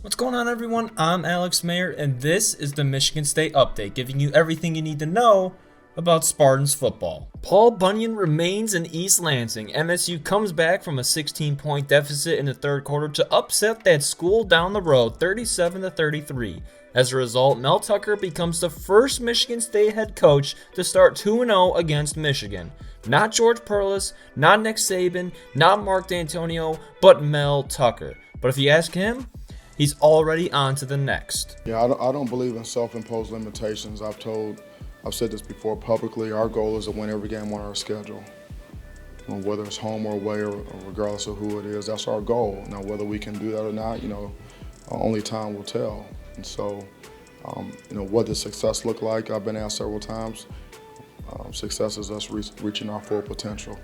What's going on, everyone? I'm Alex Mayer, and this is the Michigan State Update, giving you everything you need to know about Spartans football. Paul Bunyan remains in East Lansing. MSU comes back from a 16-point deficit in the third quarter to upset that school down the road 37-33. As a result, Mel Tucker becomes the first Michigan State head coach to start 2-0 against Michigan. Not George Perlis, not Nick Saban, not Mark D'Antonio, but Mel Tucker. But if you ask him, he's already on to the next. Yeah, I don't believe in self-imposed limitations. I've said this before publicly. Our goal is to win every game on our schedule. Whether it's home or away, or regardless of who it is, that's our goal. Now, whether we can do that or not, only time will tell. And so, what does success look like? I've been asked several times. Success is us reaching our full potential,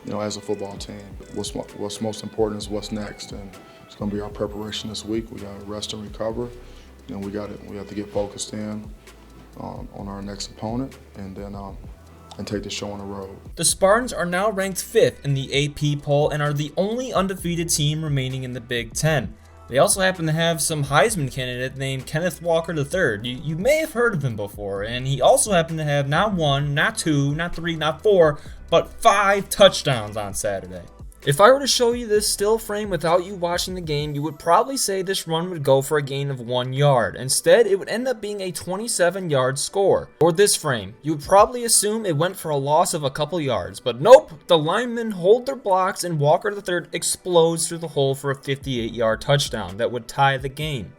as a football team. What's most important is what's next, and it's going to be our preparation this week. We got to rest and recover. We have to get focused in on our next opponent, and then and take the show on the road. The Spartans are now ranked 5th in the AP poll and are the only undefeated team remaining in the Big Ten. They also happen to have some Heisman candidate named Kenneth Walker III. You may have heard of him before, and he also happened to have not 1, not 2, not 3, not 4, but 5 touchdowns on Saturday. If I were to show you this still frame without you watching the game, you would probably say this run would go for a gain of 1 yard. Instead, it would end up being a 27-yard score. Or this frame, you would probably assume it went for a loss of a couple yards. But nope, the linemen hold their blocks and Walker III explodes through the hole for a 58-yard touchdown that would tie the game.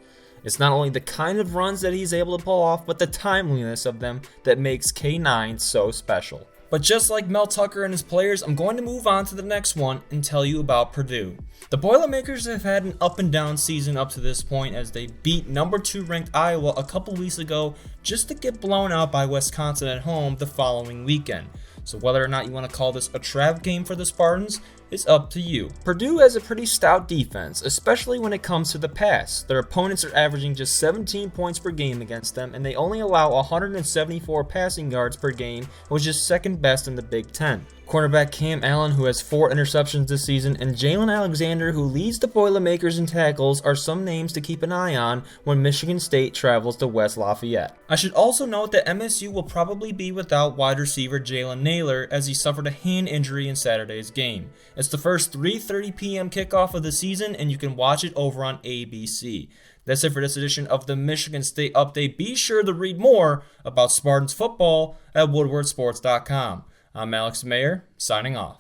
It's not only the kind of runs that he's able to pull off, but the timeliness of them that makes K9 so special. But just like Mel Tucker and his players, I'm going to move on to the next one and tell you about Purdue. The Boilermakers have had an up and down season up to this point as they beat number 2 ranked Iowa a couple weeks ago just to get blown out by Wisconsin at home the following weekend. So whether or not you want to call this a trap game for the Spartans is up to you. Purdue has a pretty stout defense, especially when it comes to the pass. Their opponents are averaging just 17 points per game against them, and they only allow 174 passing yards per game, which is second best in the Big Ten. Cornerback Cam Allen, who has 4 interceptions this season, and Jalen Alexander, who leads the Boilermakers in tackles, are some names to keep an eye on when Michigan State travels to West Lafayette. I should also note that MSU will probably be without wide receiver Jalen Naylor as he suffered a hand injury in Saturday's game. It's the first 3:30 p.m. kickoff of the season, and you can watch it over on ABC. That's it for this edition of the Michigan State Update. Be sure to read more about Spartans football at woodwardsports.com. I'm Alex Mayer, signing off.